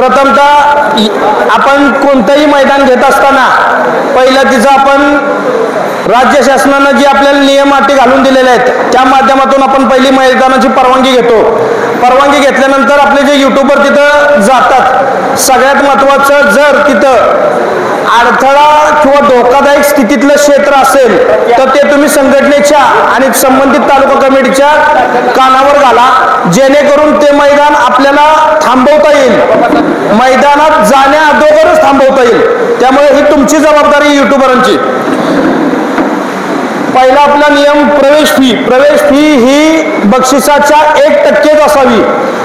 प्रथमतः आपण कोणतंही मैदान घेत असताना पहिलं तिचं आपण राज्य शासनानं जी आपल्याला नियम अटी घालून दिलेले आहेत त्या माध्यमातून आपण पहिली मैदानाची परवानगी घेतो. परवानगी घेतल्यानंतर आपले जे यूट्यूबर तिथं जातात, सगळ्यात महत्त्वाचं जर तिथं अडथळा किंवा धोकादायक स्थितीतलं क्षेत्र असेल तर ते तुम्ही संघटनेच्या आणि संबंधित तालुका कमिटीच्या कानावर घाला, जेणेकरून ते मैदान आपल्याला थांबवता येईल, मैदानात जाण्या अगोदरच थांबवता येईल. त्यामुळे ही तुमची जबाबदारी यूट्यूबरांची. पहिला आपला नियम प्रवेश फी ही बक्षिसाच्या 1% असावी.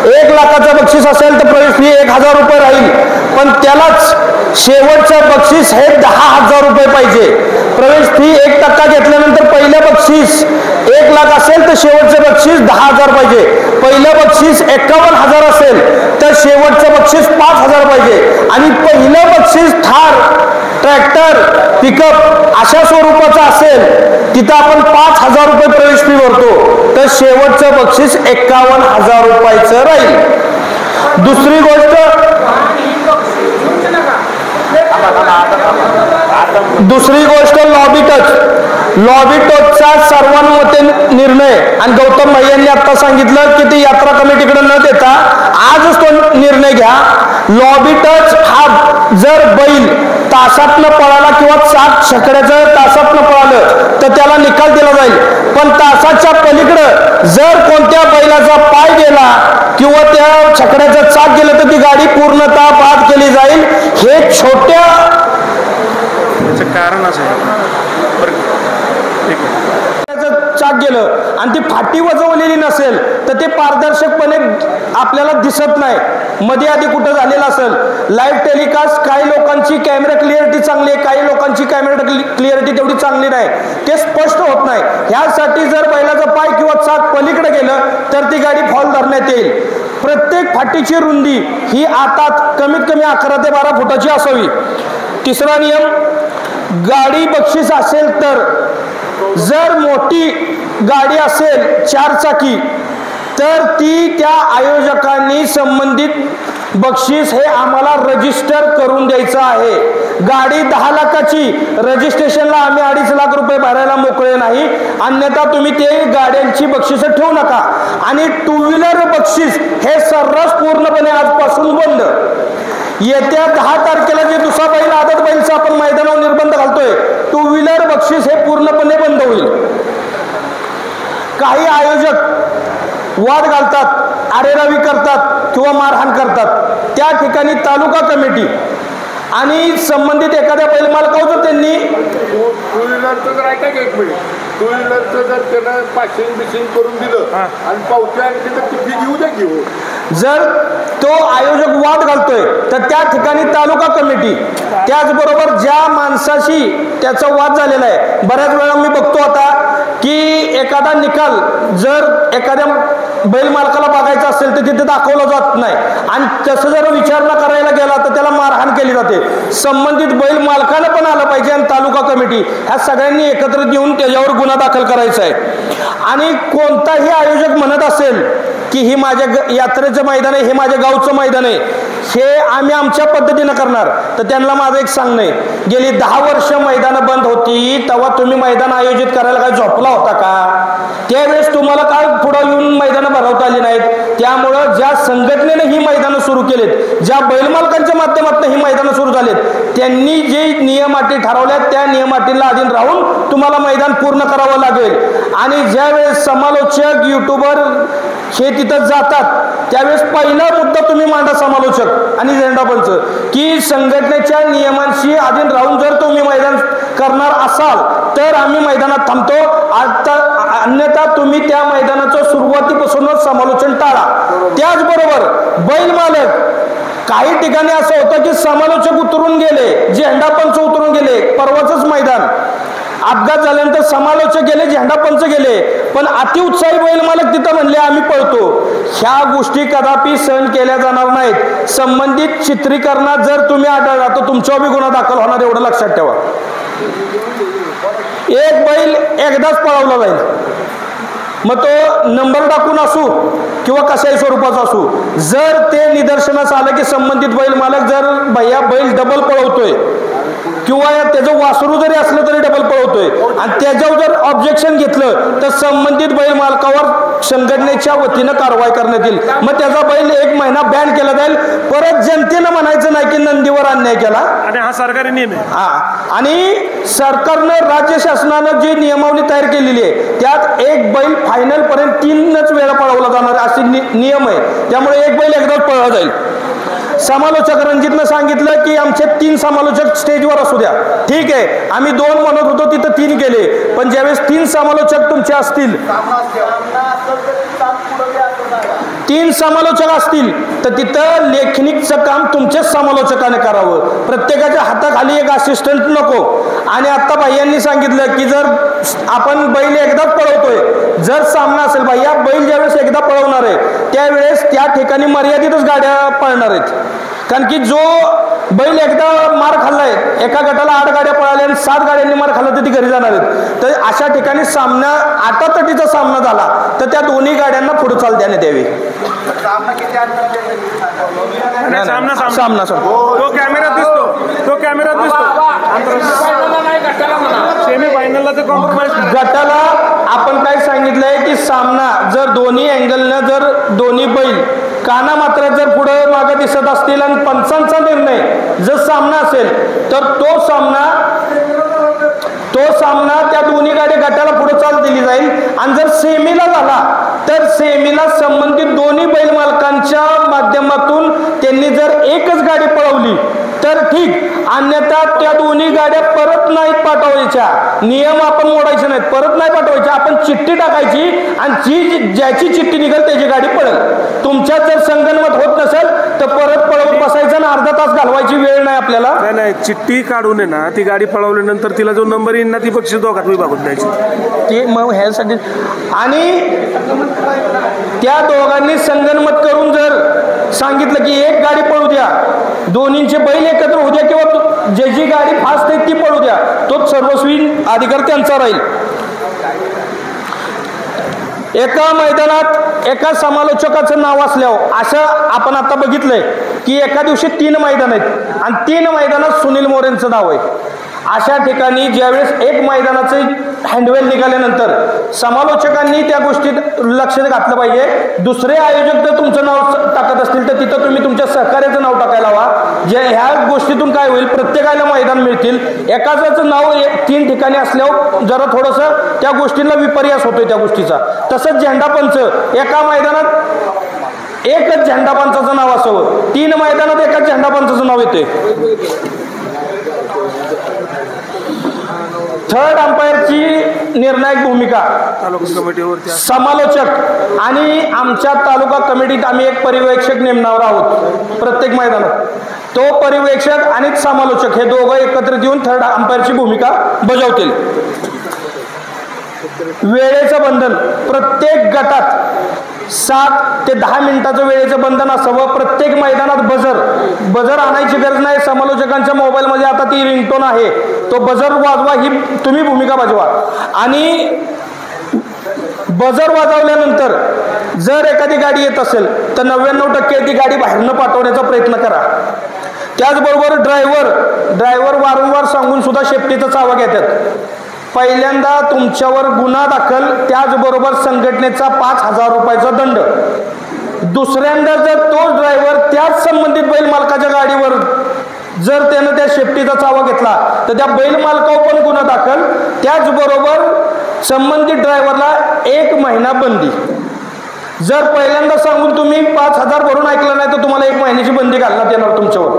1 लाखाचं बक्षीस असेल तर प्रवेश फी 1000 रुपये राहील, पण त्यालाच शेवटचं बक्षीस हे 10,000 रुपये पाहिजे. प्रवेश फी 1% घेतल्यानंतर पहिलं बक्षीस 1 लाख असेल तर शेवटचं बक्षीस 10,000 पाहिजे. पहिलं बक्षीस 51,000 असेल तर शेवटचं बक्षीस 5,000 पाहिजे. आणि पहिलं बक्षीस थार, ट्रॅक्टर, पिकअप अशा स्वरूपाचं असेल तिथं आपण 5,000 रुपये प्रवेश फी भरतो, तर शेवटचं बक्षीस 51,000 रुपयाचं राहील. दुसरी गोष्ट लॉबी टचचा सर्वानुमते निर्णय. आणि गौतम भाई यांनी आता सांगितलं की ती यात्रा कमिटीकडे न देता आजच तो निर्णय घ्या. लॉबी टच हा जर बैल तासातनं पळाला किंवा चाक छकड्याचं तासातनं पळालं तर त्याला निकाल दिला जाईल, पण तासाच्या पलीकडं जर कोणत्या बैलाचा पाय गेला किंवा त्या छकड्याचं चाक गेलं तर ती गाडी पूर्णतः बाद केली जाईल. हे छोट्या कारण चाक गेलं आणि ती फाटी वजवलेली नसेल तर ते पारदर्शकपणे आपल्याला दिसत नाही, मध्ये आधी कुठं झालेलं असेल. लाईव्ह टेलिकास्ट काही लोकांची कॅमेरा क्लिअरिटी चांगली आहे, काही लोकांची कॅमेरा क्लिअरिटी तेवढी चांगली नाही, ते स्पष्ट होत नाही. ह्यासाठी जर बैलाचा पाय किंवा चाक पलीकडे गेलं तर ती गाडी फॉल धरण्यात येईल. प्रत्येक फाटीची रुंदी ही आता कमीत कमी 11 ते 12 फुटाची असावी. तिसरा नियम, गाडी बक्षीस असेल तर जर मोठी गाडी असेल 4 चाकी तर ती त्या आयोजकांनी संबंधित बक्षीस हे आम्हाला रजिस्टर करून द्यायचं आहे. गाडी 10 लाखाची रजिस्ट्रेशनला आम्ही 2.5 लाख रुपये भरायला मोकळे नाही, अन्यथा तुम्ही ते गाड्यांची बक्षीस ठेवू नका. आणि 2 व्हीलर बक्षीस हे सर्रास पूर्णपणे आजपासून बंद. येत्या 10 तारखेला जे दुसरा बैल आदत बैलचा आपण मैदानावर निर्बंध घालतोय, 2 व्हीलर बक्षीस हे पूर्णपणे बंद होईल. काही आयोजक वाद घालतात, आरेरावी करतात किंवा मारहाण करतात, त्या ठिकाणी तालुका कमिटी आणि संबंधित एखाद्या बैल मालकावर जर त्यांनी टू व्हीलरचं जर त्यानं पासिंग करून दिलं आणि पावत्या ती घेऊ द्या घेऊ. जर तो आयोजक वाद घालतोय तर त्या ठिकाणी तालुका कमिटी, त्याचबरोबर ज्या माणसाशी त्याचा वाद झालेला आहे, बऱ्याच वेळा मी बघतो आता की एखादा निकाल जर एखाद्या बैल मालकाला बघायचा असेल तर तिथे दाखवला जात नाही आणि तसं जर विचारणा करायला गेला तर त्याला मारहाण केली जाते. संबंधित बैल मालकाला पण आलं पाहिजे आणि तालुका कमिटी ह्या सगळ्यांनी एकत्रित येऊन त्याच्यावर गुन्हा दाखल करायचा आहे. आणि कोणताही आयोजक म्हणत असेल की ही माझ्या यात्रेचं मैदान आहे, हे माझ्या गावचं मैदान आहे, हे आम्ही आमच्या पद्धतीनं करणार, तर त्यांना माझं एक सांगणं आहे, गेली 10 वर्ष मैदानं बंद होती तेव्हा तुम्ही मैदान आयोजित करायला काय झोपला होता का? त्यावेळेस तुम्हाला काय पुढं येऊन मैदानं भरवता आली नाहीत. त्यामुळं ज्या संघटनेनं ही मैदानं सुरू केलीत, ज्या बैलमालकांच्या माध्यमातून ही मैदानं सुरू झालीत, त्यांनी जे नियम अटी ठरवल्यात त्या नियम अटीला अधीन राहून तुम्हाला मैदान पूर्ण करावं लागेल. आणि ज्यावेळेस समालोचक युट्यूबर हे तिथं जातात त्यावेळेस पहिला मुद्दा तुम्ही मांडा, समालोचक आणि झेंडापंच, की संघटनेच्या नियमांशी अधीन राहून जर तुम्ही मैदान करणार असाल तर आम्ही मैदानात थांबतो, आता अन्यथा तुम्ही त्या मैदानाचं सुरुवातीपासूनच समालोचन टाळा. त्याचबरोबर बैल मालक काही ठिकाणी असं होतं की समालोचक उतरून गेले, झेंडापंच उतरून गेले. परवाचंच मैदान अपघात झाल्यानंतर समालोचक गेले, झेंडापंच गेले, पण अतिउत्साही बैल मालक तिथं म्हणले आम्ही पळतो. ह्या गोष्टी कदापि सहन केल्या जाणार नाहीत. संबंधित चित्रीकरणात जर तुम्ही आढळला तर तुमच्यावर बी गुन्हा दाखल होणार, एवढं लक्षात ठेवा. एक बैल एकदाच पळवला जाईल, मग तो नंबर टाकून असू किंवा कशाही स्वरूपाचा असू, जर ते निदर्शनास आलं की संबंधित बैल मालक जर भैया बैल डबल पळवतोय किंवा त्याचं वासरू जरी असलं तरी डबल पळवतोय आणि त्याच्यावर जर ऑब्जेक्शन घेतलं तर संबंधित बैल मालकावर संघटनेच्या वतीनं कारवाई करण्यात येईल. मग त्याचा बैल 1 महिना बॅन केला जाईल. परत जनतेनं म्हणायचं नाही की नंदीवर अन्याय केला. आणि हा सरकारी नियम आहे. आणि सरकारनं राज्य शासनानं जी नियमावली तयार केलेली आहे त्यात एक बैल फायनल पर्यंत 3च वेळा पळवला जाणार असे नियम आहे. त्यामुळे एक बैल एकदाच पळवला जाईल. समालोचक रणजितनं सांगितलं की आमचे 3 समालोचक स्टेजवर असू द्या. ठीक आहे, आम्ही 2 म्हणत होतो तिथं 3 केले, पण ज्यावेळेस 3 समालोचक तुमचे असतील, 3 समालोचक असतील तर तिथं लेखनिकचं काम तुमच्याच समालोचकाने करावं. प्रत्येकाच्या हाताखाली एक असिस्टंट नको. आणि आता भाईयांनी सांगितलं की जर आपण बैल एकदाच पळवतोय, जर सामना असेल भैया बैल ज्यावेळेस एकदा पळवणार आहे त्यावेळेस त्या ठिकाणी मर्यादितच गाड्या पळणार आहेत. कारण की जो बैल एकदा मार खाल्लाय, एका गटाला 8 गाड्या पळाल्या आणि 7 गाड्यांनी मार खाल्ला तर ती घरी जाणार आहेत. तर अशा ठिकाणी सामना आटातटीचा सामना झाला तर त्या दोन्ही गाड्यांना पुढे चाल देण्यात यावी. सामना तो कॅमेरात दिसतो, तो कॅमेरात दिसतो. सेमी फायनलला तर कॉम्प्रोमाइज गटाला आपण काय सांगितलंय की सामना जर दोन्ही अँगलनं जर दोन्ही बैल काना मात्र जर पुढे मागे दिसत असतील आणि पंचांचा निर्णय जर सामना असेल तर तो सामना त्या दोन्ही गाड्या गटाला पुढे चाल दिली जाईल. आणि जर सेमीला झाला तर सेमीला संबंधित दोन्ही बैल मालकांच्या माध्यमातून त्यांनी जर एकच गाडी पळवली तर ठीक, अन्यथा त्या दोन्ही गाड्या परत नाहीत पाठवायच्या. नियम आपण मोडायचे नाहीत, परत नाही पाठवायच्या. आपण चिठ्ठी टाकायची आणि ज्याची चिठ्ठी निघेल त्याची गाडी पळेल. तुमच्यात जर संगनमत होत नसेल तर परत पळवून बसायचं आणि अर्धा तास घालवायची वेळ नाही आपल्याला. नाही, चिठ्ठी काढून आहे ना ती गाडी पळवल्यानंतर तिला जो नंबर येईल ना ती बक्षीस दोघात विभागून द्यायची. ते मग ह्यासाठी आणि त्या दोघांनी संगनमत करून जर सांगितलं की एक गाडी पळू द्या, दोन्हींचे बैल एकत्र होऊ द्या किंवा जी गाडी फास्ट आहे ती पळू द्या, तो सर्वस्वी अधिकार त्यांचा राहील. एका मैदानात एका समालोचकाचं नाव असल्यावर असं आपण आता बघितलंय की एका दिवशी 3 मैदान आहेत आणि 3 मैदानात सुनील मोरेंचं नाव आहे. अशा ठिकाणी ज्यावेळेस एक मैदानाचे हँडवेल निघाल्यानंतर समालोचकांनी त्या गोष्टीत लक्ष घातलं पाहिजे. दुसरे आयोजक जर तुमचं नाव टाकत असतील तर तिथं तुम्ही तुमच्या सहकार्याचं नाव टाकायला हवा. जे ह्या गोष्टीतून काय होईल, प्रत्येकाला मैदान मिळतील. एकाचं नाव 3 ठिकाणी असल्यावर जरा थोडंसं त्या गोष्टीला विपर्यास होतोय त्या गोष्टीचा. तसंच झेंडापंच एका मैदानात एकच झेंडापंचाचं नाव असावं, 3 मैदानात एकाच झेंडापंचाचं नाव येते. थर्ड अंपायरची निर्णायक भूमिका तालुका कमिटीवरती समालोचक आणि आमच्या तालुका कमिटीत आम्ही एक पर्यवेक्षक नेमणार आहोत प्रत्येक मैदानात. तो पर्यवेक्षक आणि समालोचक हे दोघं एकत्रित येऊन थर्ड अंपायरची भूमिका बजावतील. वेळेचं बंधन प्रत्येक गटात 7 ते 10 मिनिटाचं वेळेचं बंधन असावं. प्रत्येक मैदानात बजर आणायची गरज नाही. समालोचकांच्या मोबाईलमध्ये आता ती रिंगटोन आहे, तो बजर वाजवा ही तुम्ही भूमिका बजवा. आणि बजर वाजवल्यानंतर जर एखादी गाडी येत असेल तर 99% ती गाडी बाहेर न पाठवण्याचा प्रयत्न करा. त्याचबरोबर ड्रायव्हर वारंवार सांगून सुद्धा शेफ्टीचा चावा घेतात. पहिल्यांदा तुमच्यावर गुन्हा दाखल, त्याचबरोबर संघटनेचा 5,000 रुपयाचा दंड. दुसऱ्यांदा जर तो ड्रायव्हर त्याच संबंधित बैल मालकाच्या गाडीवर जर त्यानं त्या शेफ्टीचा चावा घेतला तर त्या बैल मालकावर पण गुन्हा दाखल. त्याचबरोबर संबंधित ड्रायव्हरला 1 महिना बंदी. जर पहिल्यांदा सांगून तुम्ही 5,000 भरून ऐकलं नाही तर तुम्हाला 1 महिन्याची बंदी घालण्यात येणार तुमच्यावर.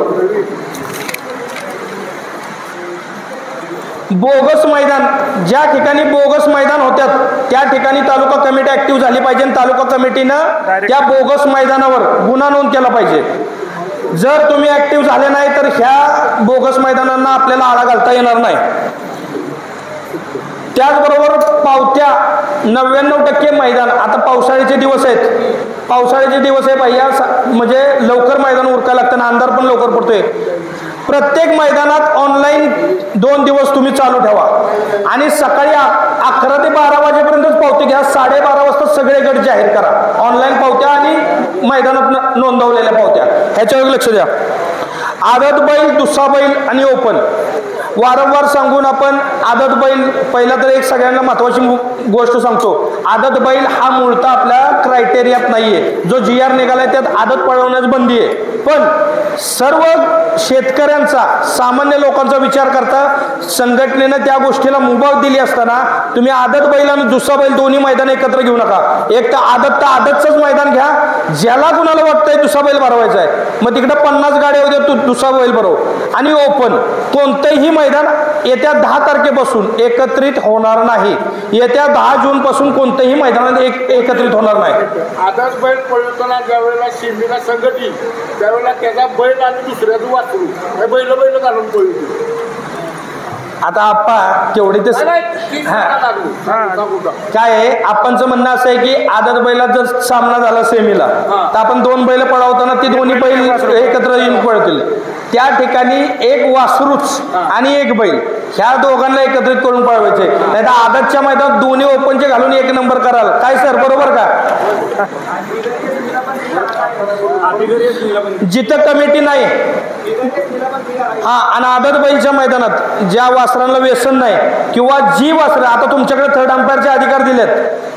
बोगस मैदान, ज्या ठिकाणी बोगस मैदान होत्यात त्या ठिकाणी तालुका कमिटी ऍक्टिव्ह झाली पाहिजे. तालुका कमिटीनं त्या बोगस मैदानावर गुन्हा नोंद केला पाहिजे. जर तुम्ही ऍक्टिव्ह झाले नाही तर ह्या बोगस मैदानांना आपल्याला आळा घालता येणार नाही. त्याचबरोबर पावत्या 99% मैदान, आता पावसाळ्याचे दिवस आहेत, पावसाळ्याचे दिवस आहे भैया, म्हणजे लवकर मैदान उरकायला लागतं, अंधार पण लवकर पडतोय. प्रत्येक मैदानात ऑनलाईन 2 दिवस तुम्ही चालू ठेवा आणि सकाळी 11 ते 12 वाजेपर्यंतच पावती घ्या. 12:30 वाजता सगळे गट जाहीर करा. ऑनलाईन पावत्या आणि मैदानात नोंदवलेल्या पावत्या ह्याच्यावर लक्ष द्या. आदत बैल, दुसरा बैल आणि ओपन वारंवार सांगून आपण आदत बैल पहिला तर एक सगळ्यांना महत्वाची गोष्ट सांगतो. आदत बैल हा मूळता आपल्या क्रायटेरियात नाहीये. जो GR निघालाय त्यात आदत पळवण्यास बंदी आहे. पण सर्व शेतकऱ्यांचा, सामान्य लोकांचा विचार करता संघटनेनं त्या गोष्टीला मुभाव दिली असताना तुम्ही आदत बैल आणि दुसरा बैल दोन्ही मैदान एकत्र घेऊ नका. एक तर आदतचंच मैदान घ्या. ज्याला कुणाला वाटतंय दुसरा बैल भरवायचा आहे मग तिकडे 50 गाड्या होत्या, तू दुसरा बैल भरव. आणि ओपन कोणतंही मैदान येत्या 10 तारखेपासून एकत्रित होणार नाही. येत्या 10 जून पासून कोणत्याही मैदानात एकत्रित होणार नाही. आदत बैल पळवताना ज्यावेळेला शिमीला संगती त्यावेळेला त्याचा बैल आणि दुसऱ्याचं वाचरू बैल घालून पळवतो. आता आप्पा केवढी ते काय आहे, आपणचं म्हणणं असं आहे की आदत बैला जर सामना झाला सेमीला तर आपण 2 बैल पळवताना ती दोन्ही बैल एकत्र येऊन पळतील. त्या ठिकाणी एक वासरूच आणि एक बैल ह्या दोघांना एकत्रित करून पळवायचे. नाही तर आदतच्या मैदानात दोन्ही ओपनचे घालून 1 नंबर कराल काय सर, बरोबर का? जिथं कमिटी नाही हा आणि आदत बैलच्या मैदानात ज्या वासरांना व्यसन नाही किंवा जी वासरं आता तुमच्याकडे थर्ड अंपायरचे अधिकार दिलेत,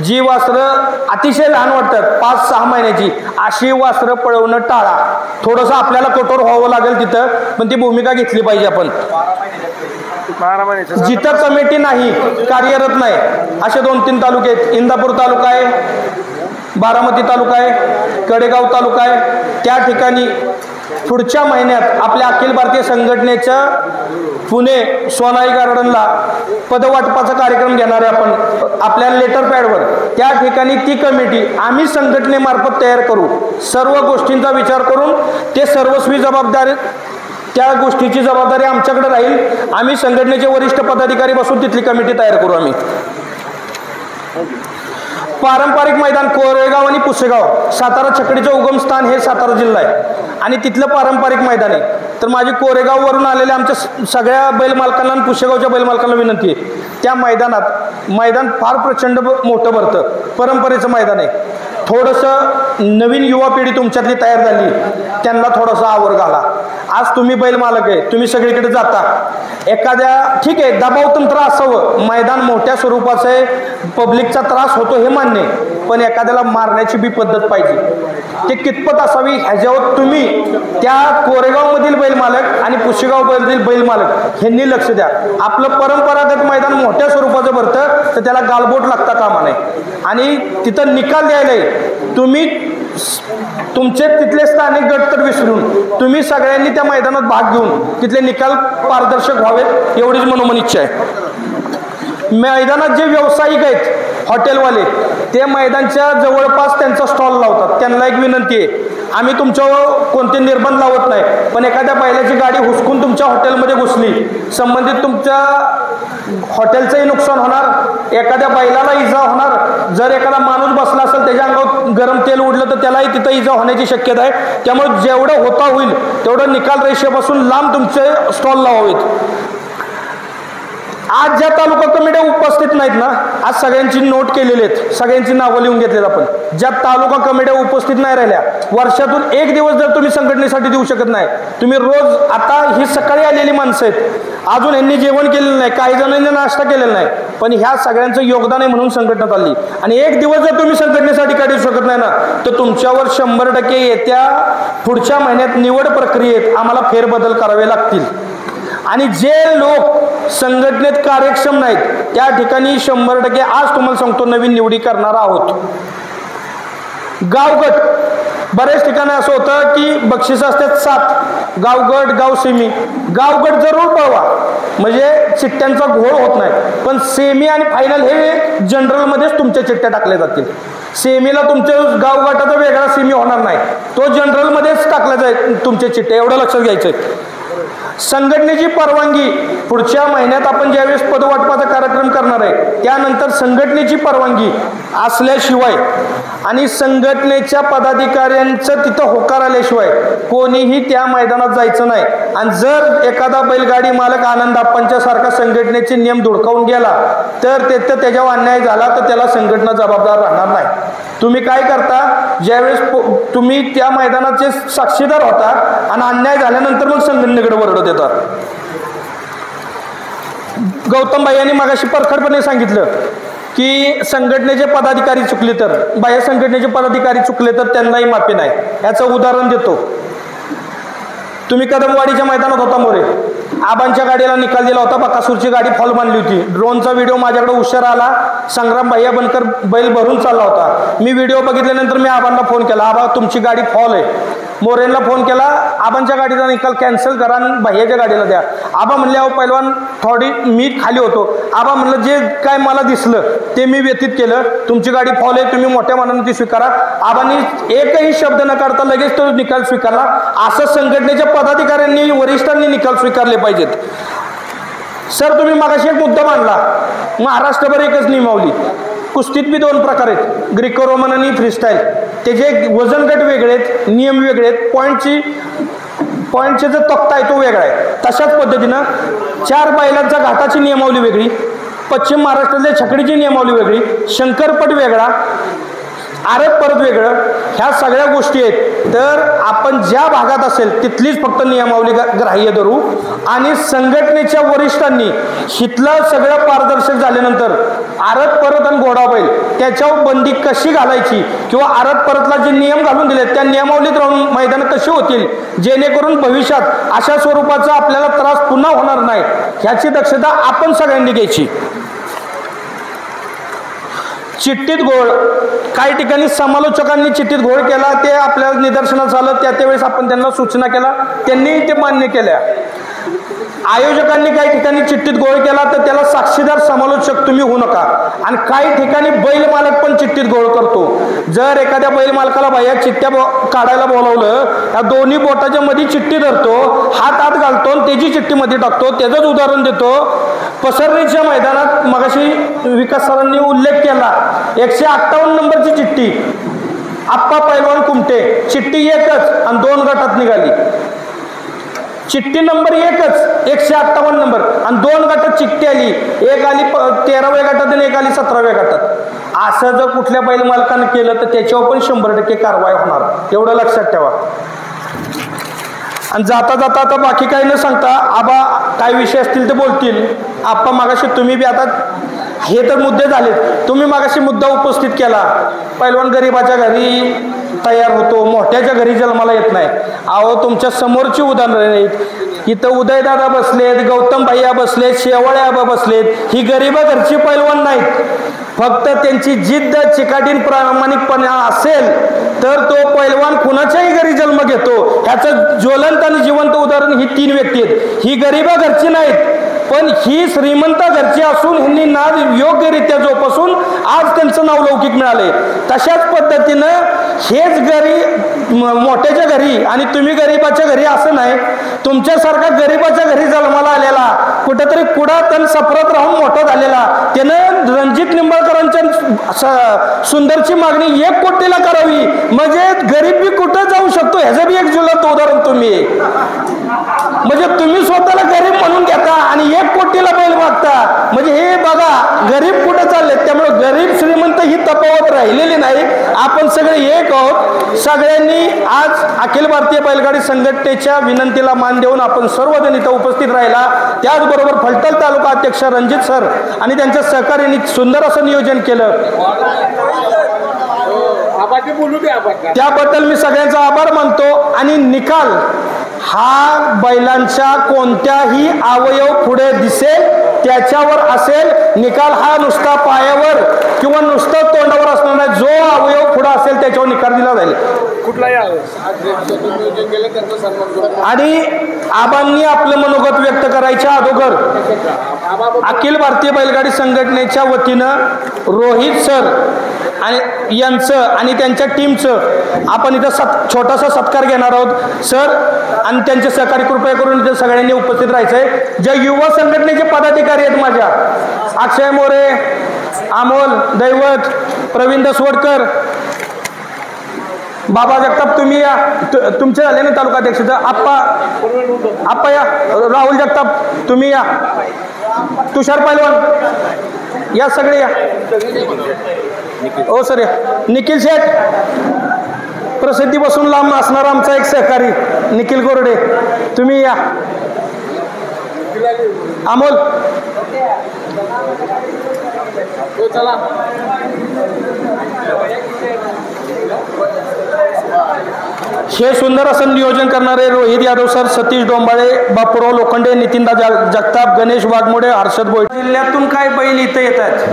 जी वासरं अतिशय लहान वाटतात 5-6 महिन्याची अशी वासरं पळवणं टाळा. थोडंसं आपल्याला कठोर व्हावं लागेल तिथं, पण ती भूमिका घेतली पाहिजे आपण. जिथं कमिटी नाही, कार्यरत नाही असे 2-3 तालुके आहेत. इंदापूर तालुका आहे, बारामती तालुका आहे, कडेगाव तालुका आहे. त्या ठिकाणी पुढच्या महिन्यात आपल्या अखिल भारतीय संघटनेच्या पुणे सोनाई गार्डनला पदवाटपाचा कार्यक्रम घेणार आहे आपण आपल्या लेटर पॅडवर. त्या ठिकाणी ती कमिटी आम्ही संघटनेमार्फत तयार करू. सर्व गोष्टींचा विचार करून ते सर्वस्वी जबाबदारी, त्या गोष्टीची जबाबदारी आमच्याकडे राहील. आम्ही संघटनेचे वरिष्ठ पदाधिकारी बसून तिथली कमिटी तयार करू. आम्ही पारंपरिक मैदान कोरेगाव आणि पुसेगाव, सातारा छकडीचं उगमस्थान हे सातारा जिल्हा आहे आणि तिथलं पारंपरिक मैदान आहे. तर माझी कोरेगाववरून आलेल्या आमच्या सगळ्या बैल मालकांना आणि पुसेगावच्या बैल मालकांना विनंती आहे, त्या मैदान फार प्रचंड मोठं भरतं, परंपरेचं मैदान आहे. थोडंसं नवीन युवा पिढी तुमच्यातली तयार झाली, त्यांना थोडासा आवर घाला. आज तुम्ही बैल मालक आहे, तुम्ही सगळीकडे जाता. एखाद्या ठीक आहे दबाव तंत्र असावं, मैदान मोठ्या स्वरूपाचं आहे, पब्लिकचा त्रास होतो हे मान्य आहे, पण एखाद्याला मारण्याची बी पद्धत पाहिजे. ते कितपत असावी ह्याच्यावर तुम्ही त्या कोरेगावमधील बैल मालक आणि पुसेगावमधील बैल मालक यांनी लक्ष द्या. आपलं परंपरागत मैदान मोठ्या स्वरूपाचं भरतं तर त्याला गालबोट लागता कामा नये. आणि तिथं निकाल द्यायला तुम्ही तुमचे तिथले स्थानिक गट तर विसरून तुम्ही सगळ्यांनी त्या मैदानात भाग घेऊन तिथले निकाल पारदर्शक व्हावेत एवढीच मनोमन इच्छा आहे. मैदानात जे व्यावसायिक आहेत हॉटेलवाले ते मैदानच्या जवळपास त्यांचा स्टॉल लावतात. त्यांना एक विनंती आहे, आम्ही तुमच्यावर कोणते निर्बंध लावत नाही, पण एखाद्या बैलाची गाडी हुसकून तुमच्या हॉटेलमध्ये घुसली, संबंधित तुमच्या हॉटेलचंही नुकसान होणार, एखाद्या बैलाला इजा होणार. जर एखादा माणूस बसला असेल त्याच्या अंगावर गरम तेल उडलं तर त्यालाही तिथं इजा होण्याची शक्यता आहे. त्यामुळे जेवढं होता होईल तेवढं निकाल रेषेपासून लांब तुमचे स्टॉल लावावेत. आज ज्या तालुका कमिट्या उपस्थित नाहीत ना, आज सगळ्यांची नोट केलेली आहेत, सगळ्यांची नावं लिहून घेतलेत आपण. ज्या तालुका कमिट्या उपस्थित नाही राहिल्या, वर्षातून 1 दिवस जर तुम्ही संघटनेसाठी देऊ शकत नाही, तुम्ही रोज, आता ही सकाळी आलेली माणसं आहेत, अजून यांनी जेवण केलेलं नाही, काही जणांनी नाश्ता केलेला नाही, पण ह्या सगळ्यांचं योगदान आहे म्हणून संघटना चालली. आणि 1 दिवस जर तुम्ही संघटनेसाठी काय देऊ शकत नाही ना, तर तुमच्यावर 100% येत्या पुढच्या महिन्यात निवड प्रक्रियेत आम्हाला फेरबदल करावे लागतील. आणि जे लोक संघटनेत कार्यक्षम नाहीत त्या ठिकाणी 100% आज तुम्हाला सांगतो नवीन निवडी करणार आहोत. गावगट, बरेच ठिकाणी असं होतं की बक्षीस असतात 7, गावगट, गाव सेमी. गावगट जरूर पळवा म्हणजे चिठ्ठ्यांचा घोळ होत नाही, पण सेमी आणि फायनल हे जनरलमध्येच तुमच्या चिठ्ठ्या टाकल्या जातील. सेमीला तुमच्या गावगटाचा वेगळा सेमी होणार नाही, तो जनरलमध्येच टाकला जाईल तुमचे चिठ्ठे, एवढं लक्षात घ्यायचं आहे. संघटनेची परवानगी पुढच्या महिन्यात आपण ज्यावेळेस पदवाटपाचा कार्यक्रम करणार आहे त्यानंतर संघटनेची परवानगी असल्याशिवाय आणि संघटनेच्या पदाधिकाऱ्यांचं तिथं होकार आल्याशिवाय कोणीही त्या मैदानात जायचं नाही. आणि जर एखादा बैलगाडी मालक आनंद आप्पांच्या सारखा संघटनेचे नियम धुडकावून गेला तर तिथं त्याच्यावर अन्याय झाला तर त्याला संघटना जबाबदार राहणार नाही. तुम्ही काय करता, ज्यावेळेस तुम्ही त्या मैदानाचे साक्षीदार होता आणि अन्याय झाल्यानंतर मग संघटनेकडे वरडत येतात. गौतम भाई यांनी मगाशी परखडपणे सांगितलं की संघटनेचे पदाधिकारी चुकले तर, बाह्य संघटनेचे पदाधिकारी चुकले तर त्यांनाही माफी नाही. याचं उदाहरण देतो. तुम्ही कदमवाडीच्या मैदानात होता मोरे, आबांच्या गाडीला निकाल दिला होता, बकासूरची गाडी फॉल बांधली होती. ड्रोनचा व्हिडिओ माझ्याकडे उशीर आला, संग्राम भैया बनकर बैल भरून चालला होता. मी व्हिडिओ बघितल्यानंतर मी आबांना फोन केला, आबा तुमची गाडी फॉल आहे. मोरेंना फोन केला, आबांच्या गाडीचा निकाल कॅन्सल करा आणि भैयाच्या गाडीला द्या. आबा म्हणले अहो पैलवान थोडी मी खाली होतो. आबा म्हणलं जे काय मला दिसलं ते मी व्यतीत केलं, तुमची गाडी फॉल आहे, तुम्ही मोठ्या मनाने ती स्वीकारा. आबांनी एकही शब्द न काढता लगेच तो निकाल स्वीकारला. असं संघटनेच्या पदाधिकाऱ्यांनी वरिष्ठांनी निकाल स्वीकारले पाहिजेत. सर तुम्ही मागाशी एक मुद्दा मांडला, महाराष्ट्रभर एकच नियमावली. कुस्तीत बी 2 प्रकार आहेत, ग्रीको रोमन आणि फ्रीस्टाईल. त्याचे वजन गट वेगळे आहेत, नियम वेगळे आहेत, पॉईंटचे जो तक्ता आहे तो वेगळा आहे. तशाच पद्धतीनं 4 बैलांचा घाटाची नियमावली वेगळी, पश्चिम महाराष्ट्रातल्या छकडीची नियमावली वेगळी, शंकरपट वेगळा, आरत परत वेगळं, ह्या सगळ्या गोष्टी आहेत. तर आपण ज्या भागात असेल तिथलीच फक्त नियमावली ग्राह्य धरू आणि संघटनेच्या वरिष्ठांनी हिथलं सगळं पारदर्शक झाल्यानंतर आरत परत आणि घोडा बैल त्याच्यावर बंदी कशी घालायची किंवा आरत परतला जे नियम घालून दिले त्या नियमावलीत राहून मैदान कशी होतील जेणेकरून भविष्यात अशा स्वरूपाचा आपल्याला त्रास पुन्हा होणार नाही ह्याची दक्षता आपण सगळ्यांनी घ्यायची. चिठ्ठीत घोळ, काही ठिकाणी समालोचकांनी चिठ्ठीत घोळ केला, ते आपल्याला निदर्शनास आलं. त्यावेळेस आपण त्यांना सूचना केला, त्यांनी ते मान्य केल्या. आयोजकांनी काही ठिकाणी चिठ्ठीत घोळ केला तर त्याला साक्षीदार समालोचक तुम्ही होऊ नका. आणि काही ठिकाणी बैल मालक पण चिठ्ठीत घोळ करतो. जर एखाद्या बैल मालकाला बाया चिठ्ठ्या काढायला बोलावलं, या दोन्ही बोटाच्या मध्ये चिठ्ठी धरतो, हात आत घालतो आणि त्याची चिठ्ठी मध्ये टाकतो. त्याचंच उदाहरण देतो. पसरणीच्या मैदानात मगाशी विकास सरांनी उल्लेख केला, 158 नंबरची चिठ्ठी, आप्पा पैलवान कुमटे, चिठ्ठी एकच आणि 2 गटात निघाली. चिठ्ठी नंबर एकच 158 नंबर आणि 2 गटात चिठ्ठी आली, एक आली 13व्या गटात आणि एक आली 17व्या गटात. असं जर कुठल्या बैल मालकानं केलं तर त्याच्यावर पण 100% कारवाई होणार, एवढं लक्षात ठेवा. आणि जाता जाता आता बाकी काही न सांगता आबा काय विषय असतील ते बोलतील. आप्पा मागाशी तुम्ही बी आता हे तर मुद्दे झालेत, तुम्ही मागाशी मुद्दा उपस्थित केला, पैलवान गरीबाच्या घरी तयार होतो, मोठ्याच्या घरी जन्माला येत नाही. अहो तुमच्या समोरची उदाहरणं आहेत. इथं उदयदादा बसलेत, गौतम भैया बसलेत, शेवाळे आबा बसलेत. ही गरिबा घरची पैलवान नाहीत. फक्त त्यांची जिद्द चिकाटीन प्रामाणिकपणा असेल तर तो पैलवान कुणाच्याही घरी जन्म घेतो. ह्याचं ज्वलंत आणि जिवंत उदाहरण ही 3 व्यक्ती आहेत. ही गरिबा घरची नाहीत, पण ही श्रीमंत घरची असून ह्यांनी नाद योग्यरित्या जोपासून आज त्यांचं नाव लौकिक मिळाले. तशाच पद्धतीनं हेच मोठ्याच्या घरी आणि तुम्ही गरीबाच्या घरी असं नाही. तुमच्यासारखा गरीबाच्या घरी जन्माला आलेला, कुठंतरी कुडात आणि सफरत राहून मोठा झालेला, त्यानं रणजित निंबाळकरांच्या सुंदरची मागणी 1 कोटीला करावी म्हणजे गरीब बी कुठं जाऊ शकतो ह्याचं बी एक ज्वलंत उदाहरण तुम्ही. म्हणजे तुम्ही स्वतःला गरीब म्हणून घेता आणि 1 कोटीला बैल मागता, म्हणजे हे बघा गरीब कुठं चालले. त्यामुळे गरीब श्रीमंत ही तफावत राहिलेली नाही. आपण सगळे एक आहोत. सगळ्यांनी आज अखिल भारतीय बैलगाडी संघटनेच्या विनंतीला मान देऊन आपण सर्वजण इथं उपस्थित राहिला. त्याचबरोबर फलटण तालुका अध्यक्ष रणजित सर आणि त्यांच्या सहकार्याने सुंदर असं नियोजन केलं, त्याबद्दल मी सगळ्यांचा आभार मानतो. आणि निकाल हा बैलांच्या कोणत्याही अवयव पुढे दिसेल त्याच्यावर असेल. निकाल हा नुसता पायावर किंवा नुसतं तोंडावर असणार नाही, जो अवयव पुढे असेल त्याच्यावर निकाल दिला जाईल. कुठलाही आणि आबांनी आपलं मनोगत व्यक्त करायच्या अगोदर अखिल भारतीय बैलगाडी संघटनेच्या वतीनं रोहित सर आणि यांचं आणि त्यांच्या टीमचं आपण इथं छोटासा सत्कार घेणार आहोत सर आणि त्यांचे सहकारी कृपया करून इथं सगळ्यांनी उपस्थित राहायचंय. ज्या युवा संघटनेचे पदाधिकारी आहेत माझ्या अक्षय मोरे, अमोल दैवत, प्रवीण दसवडकर, बाबा जगताप तुम्ही या, तुमचे झाले ना तालुकाध्यक्ष आप्पा या, राहुल जगताप तुम्ही या, तुषार पैलवान या, सगळे या. हो सर या. निखिल शेठ प्रसिद्धी बसून लांब असणारा आमचा एक सहकारी निखिल गोरडे तुम्ही या. अमोल चला. हे सुंदर असं नियोजन करणारे रोहित यादव सर, सतीश डोंबाळे, बापूराव लोखंडे, नितीनदा जगताप, गणेश वाघमोडे, हर्षद भोईर. जिल्ह्यातून काय बैल इथं येतात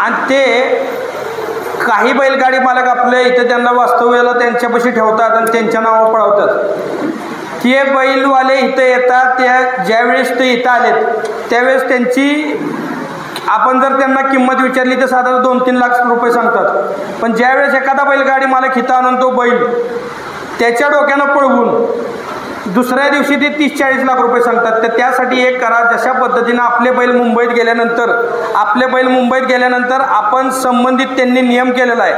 आणि ते काही बैलगाडी मालक आपल्या इथं त्यांना वास्तव्याला त्यांच्यापाशी ठेवतात आणि त्यांच्या नावावर पळवतात. ते बैलवाले इथं येतात, त्या ज्यावेळेस ते इथं आलेत त्यावेळेस त्यांची आपण जर त्यांना किंमत विचारली तर साधारण 2-3 लाख रुपये सांगतात. पण ज्यावेळेस एखादा बैलगाडी मालक इथं आणून तो बैल त्याच्या डोक्यानं पळवून दुसऱ्या दिवशी ते 30-40 लाख रुपये सांगतात. तर त्यासाठी एक करा, जशा पद्धतीनं आपले बैल मुंबईत गेल्यानंतर आपण संबंधित त्यांनी नियम केलेला आहे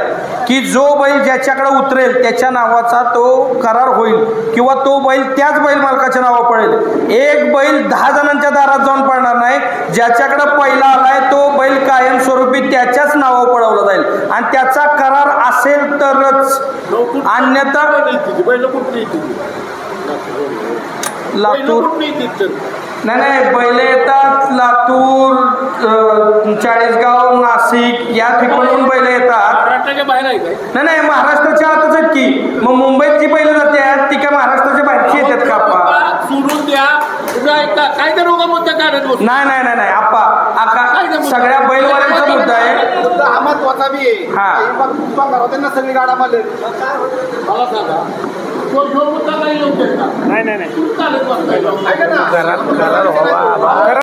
की जो बैल ज्याच्याकडे उतरेल त्याच्या नावाचा तो करार होईल किंवा तो बैल त्याच बैल मालकाच्या नावावर पडेल. एक बैल 10 जणांच्या दारात जाऊन पडणार नाही. ज्याच्याकडे पहिला आलाय तो बैल कायमस्वरूपी त्याच्याच नावावर पळवला जाईल आणि त्याचा करार असेल तरच, अन्यथा बैल कुठली लातूर नाही बैल येतात. लातूर, चाळीसगाव, नाशिक या ठिकाणून बैल येतात. महाराष्ट्राच्या बाहेर आहे काय? नाही महाराष्ट्राच्या आतच आहेत की. मग मुंबईत जी बैल जातात ती काय महाराष्ट्राच्या बाहेरची येतात का आप्पा? सोडून द्या. काय त्या रोगा मुद्दा काढत बसू? नाही आप्पा, सगळ्या बैलवाल्यांचा मुद्दा आहे. हा महत्वाचा बी आहे. हा त्यांना सगळी गाडा मारले. मला सांगा तो मुद्दा नाही योग्य का? नाही चालत बसताय. ऐका ना.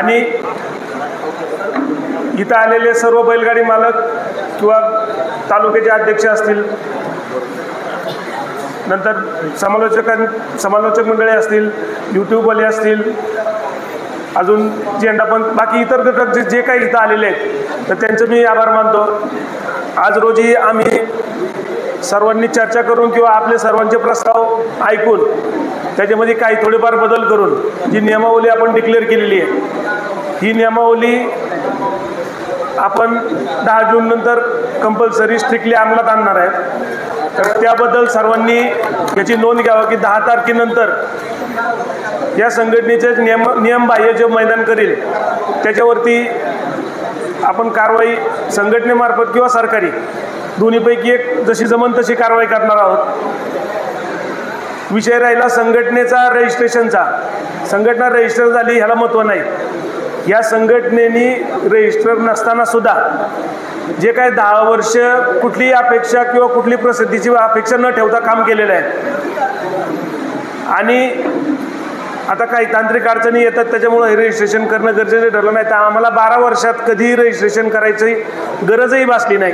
आणि इथं आलेले सर्व बैलगाडी मालक किंवा तालुक्याचे अध्यक्ष असतील, नंतर समालोचक मंडळी असतील, यूट्यूबवाले असतील, अजून झेंडापंच, बाकी इतर घटक जे काही इथं आलेले आहेत तर त्यांचं मी आभार मानतो. आज रोजी आम्ही सर्वांनी चर्चा करून किंवा आपले सर्वांचे प्रस्ताव ऐकून त्याच्यामध्ये काही थोडेफार बदल करून जी नियमावली आपण डिक्लेअर केलेली आहे, ही नियमावली आपण 10 जून नंतर कंपल्सरी स्ट्रिक्टली अंमलात आणणार आहे. तर त्याबद्दल सर्वांनी याची नोंद घ्यावं की 10 तारखेनंतर या संघटनेचे नियमबाह्य जे मैदान करेल त्याच्यावरती आपण कारवाई संघटनेमार्फत किंवा सरकारी दोन्हीपैकी एक जशी जमन तशी कारवाई करणार आहोत. विषय राहिला संघटनेचा रजिस्ट्रेशनचा. संघटना रजिस्टर झाली ह्याला महत्त्व नाही. या संघटनेने रजिस्टर नसताना सुद्धा जे काही 10 वर्ष कुठलीही अपेक्षा किंवा कुठली प्रसिद्धीची अपेक्षा न ठेवता काम केलेलं आहे. आणि आता काही तांत्रिक अडचणी येतात त्याच्यामुळे हे रजिस्ट्रेशन करणं गरजेचं ठरलं नाही. तर आम्हाला 12 वर्षात कधीही रजिस्ट्रेशन करायची गरजही भासली नाही.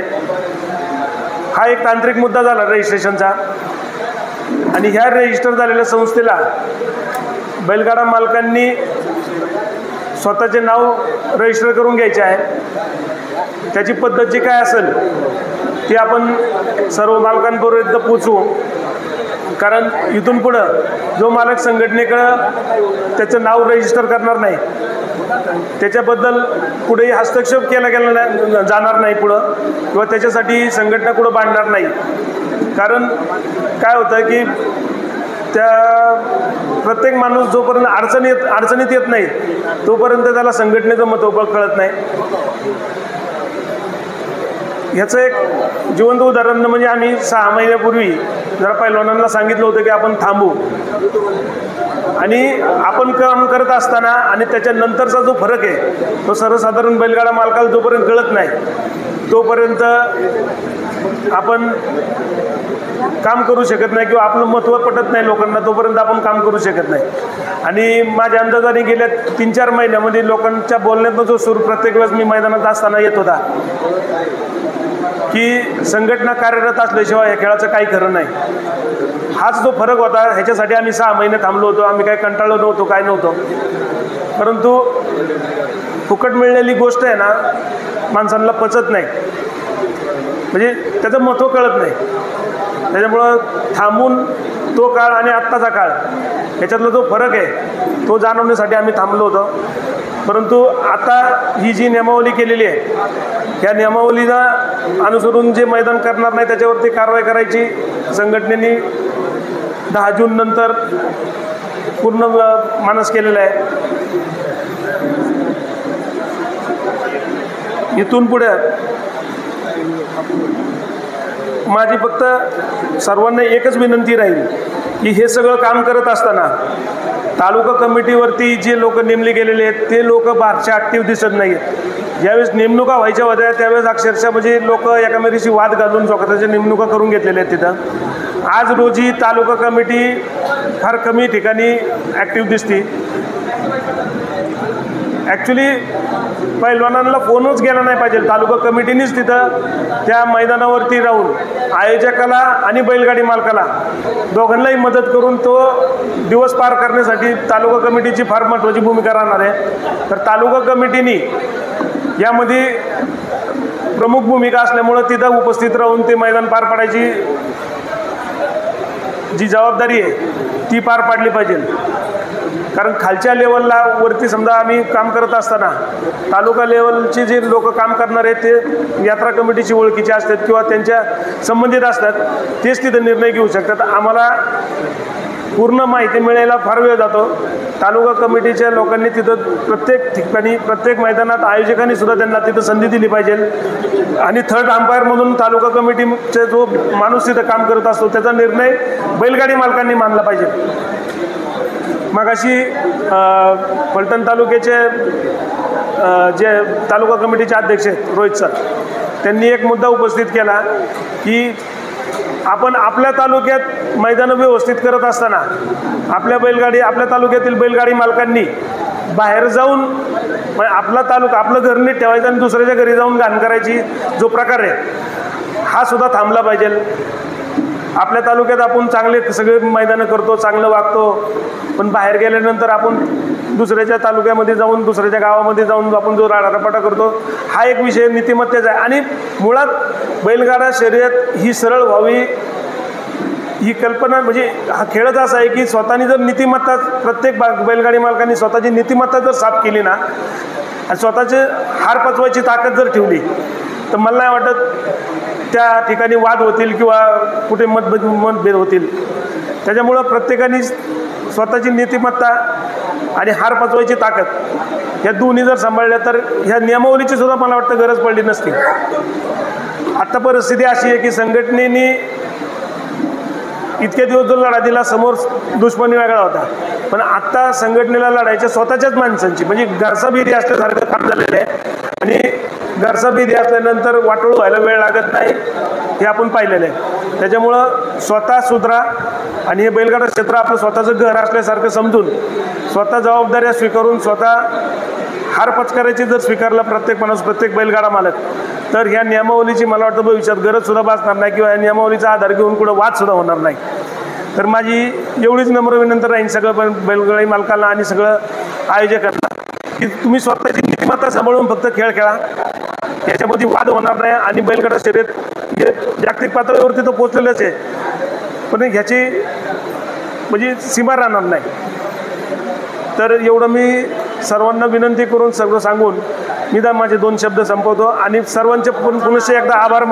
हा एक तांत्रिक मुद्दा झाला रजिस्ट्रेशनचा. आणि ह्या रजिस्टर झालेल्या संस्थेला बैलगाडा मालकांनी स्वतःचे नाव रजिस्टर करून घ्यायचे आहे. त्याची पद्धत जी काय असेल ती आपण सर्व मालकांपर्यंत पोचवू. कारण इथून पुढं जो मालक संघटनेकडं त्याचं नाव रजिस्टर करणार नाही त्याच्याबद्दल कुठेही हस्तक्षेप केला गेला जाणार नाही पुढं, किंवा त्याच्यासाठी संघटना कुठं बांधणार नाही. कारण काय होतं की त्या प्रत्येक माणूस जोपर्यंत अडचणीत येत नाही तोपर्यंत त्याला संघटनेचं महत्त्व कळत नाही. ह्याचं एक जिवंत उदाहरण म्हणजे आम्ही 6 महिन्यापूर्वी जरा पैलवानांना सांगितलं होतं की आपण थांबू, आणि आपण काम करत असताना आणि त्याच्यानंतरचा जो फरक आहे तो सर्वसाधारण बैलगाडा मालकाला जोपर्यंत कळत नाही तोपर्यंत आपण काम करू शकत नाही किंवा आपलं महत्त्व पटत नाही लोकांना, तोपर्यंत आपण काम करू शकत नाही. आणि माझ्या अंदाजाने गेल्या 3-4 महिन्यामध्ये लोकांच्या बोलण्यातनं जो सूर प्रत्येक वेळेस मी मैदानात असताना येत होता की संघटना कार्यरत असल्याशिवाय या खेळाचं काही खरं नाही. हाच जो फरक होता. ह्याच्यासाठी आम्ही 6 महिने थांबलो होतो. आम्ही काही कंटाळलो नव्हतो, काय नव्हतं. परंतु फुकट मिळलेली गोष्ट आहे ना माणसांना पचत नाही, म्हणजे त्याचं महत्त्व कळत नाही. त्याच्यामुळं थांबून तो काळ आणि आत्ताचा काळ याच्यातला जो फरक आहे तो जाणवण्यासाठी आम्ही थांबलो होतो. परंतु आता ही जी नियमावली केलेली आहे या नियमावलीला अनुसरून जे मैदान करणार नाही त्याच्यावरती कारवाई करायची संघटनेने 10 जून नंतर पूर्ण मानस केलेला आहे. इथून पुढे माझी फक्त सर्वांना एकच विनंती राहील की हे सगळं काम करत असताना तालुका कमिटीवरती जे लोक नेमले गेलेले आहेत ते लोक फारशा ॲक्टिव्ह दिसत नाही आहेत. ज्यावेळेस नेमणुका व्हायच्या होत्या त्यावेळेस अक्षरशः म्हणजे लोक एकामेकाशी वाद घालून स्वतःच्या नेमणुका करून घेतलेल्या आहेत तिथं. आज रोजी तालुका कमिटी फार कमी ठिकाणी ॲक्टिव्ह दिसते. ॲक्च्युली पैलवानांना फोनच गेला नाही पाहिजे. तालुका कमिटीनेच तिथं त्या मैदानावरती राहून आयोजकाला आणि बैलगाडी मालकाला दोघांनाही मदत करून तो दिवस पार करण्यासाठी तालुका कमिटीची फार महत्त्वाची भूमिका राहणार आहे. तर तालुका कमिटीने यामध्ये प्रमुख भूमिका असल्यामुळं तिथं उपस्थित राहून ते मैदान पार पाडायची जी जबाबदारी आहे ती पार पाडली पाहिजे. कारण खालच्या लेवलला वरती समजा आम्ही काम करत असताना तालुका लेवलचे जे लोक काम करणार आहेत ते यात्रा कमिटीची ओळखीचे असतात किंवा त्यांच्या संबंधित असतात, तेच तिथं निर्णय घेऊ शकतात. आम्हाला पूर्ण माहिती मिळायला फार वेळ जातो. तालुका कमिटीच्या लोकांनी तिथं प्रत्येक ठिकाणी प्रत्येक मैदानात आयोजकांनी सुद्धा त्यांना तिथं संधी दिली पाहिजे. आणि थर्ड अंपायर म्हणून तालुका कमिटीचा जो माणूस तिथं काम करत असतो त्याचा निर्णय बैलगाडी मालकांनी मानला पाहिजे. मगाशी फलटण तालुक्याचे जे तालुका कमिटीचे अध्यक्ष आहेत रोहित सर, त्यांनी एक मुद्दा उपस्थित केला की आपण आपल्या तालुक्यात मैदानं व्यवस्थित करत असताना आपल्या तालुक्यातील बैलगाडी मालकांनी बाहेर जाऊन म्हणजे आपला तालुका आपलं घर नीट ठेवायचं आणि दुसऱ्याच्या घरी जाऊन घाण करायची जो प्रकार आहे हा सुद्धा थांबला पाहिजे. आपल्या तालुक्यात आपण चांगले सगळे मैदानं करतो, चांगलं वागतो, पण बाहेर गेल्यानंतर आपण दुसऱ्याच्या तालुक्यामध्ये जाऊन दुसऱ्याच्या गावामध्ये जाऊन आपण जो राडारपाटा करतो हा एक विषय नीतिमत्तेचा आहे. आणि मुळात बैलगाडा शर्यत ही सरळ व्हावी ही कल्पना म्हणजे हा खेळच असा आहे की स्वतःनी जर नीतिमत्ता प्रत्येक बैलगाडी मालकांनी स्वतःची नीतिमत्ता जर साफ केली ना आणि स्वतःचे हार पचवायची ताकद जर ठेवली तर मला नाही वाटत त्या ठिकाणी वाद होतील किंवा कुठे मतभेद होतील. त्याच्यामुळं प्रत्येकाने स्वतःची नीतिमत्ता आणि हार पचवायची ताकद या दोन्ही जर सांभाळल्या तर ह्या नियमावलीची सुद्धा मला वाटतं गरज पडली नसती. आत्ता परिस्थिती अशी आहे की संघटनेने इतके दिवस जो लढा दिला समोर दुश्मनी वेगळा होता, पण आत्ता संघटनेला लढायच्या स्वतःच्याच माणसांची म्हणजे घरसाबिरी असल्यासारखं काम झालेलं आहे. आणि घरसाबिरी असल्यानंतर वाटोळ व्हायला वेळ लागत नाही हे आपण पाहिलेलं आहे. त्याच्यामुळं स्वतः सुधरा आणि हे बैलगाडा क्षेत्र आपलं स्वतःचं घर असल्यासारखं समजून स्वतः जबाबदाऱ्या स्वीकारून स्वतः हार पत्करायची जर स्वीकारला प्रत्येक माणूस प्रत्येक बैलगाडा मालक तर ह्या नियमावलीची मला वाटतं भविष्यात गरजसुद्धा भासणार नाही किंवा या नियमावलीचा आधार घेऊन कुठं वादसुद्धा होणार नाही. तर माझी एवढीच नम्र विनंती राहील सगळं बैलगाडी मालकांना आणि सगळं आयोजकांना की तुम्ही स्वतःची नीतिमत्ता सांभाळून फक्त खेळ खेळा, याच्यामध्ये वाद होणार नाही. आणि बैलगाडा शर्यत हे जागतिक पातळीवरती तर पोचलेलंच आहे, पण ह्याची म्हणजे सीमा राहणार नाही. तर एवढं मी सर्वांना विनंती करून सगळं सांगून मी माझे 2 शब्द संपवतो आणि सर्वांचे पुनश्च एकदा आभार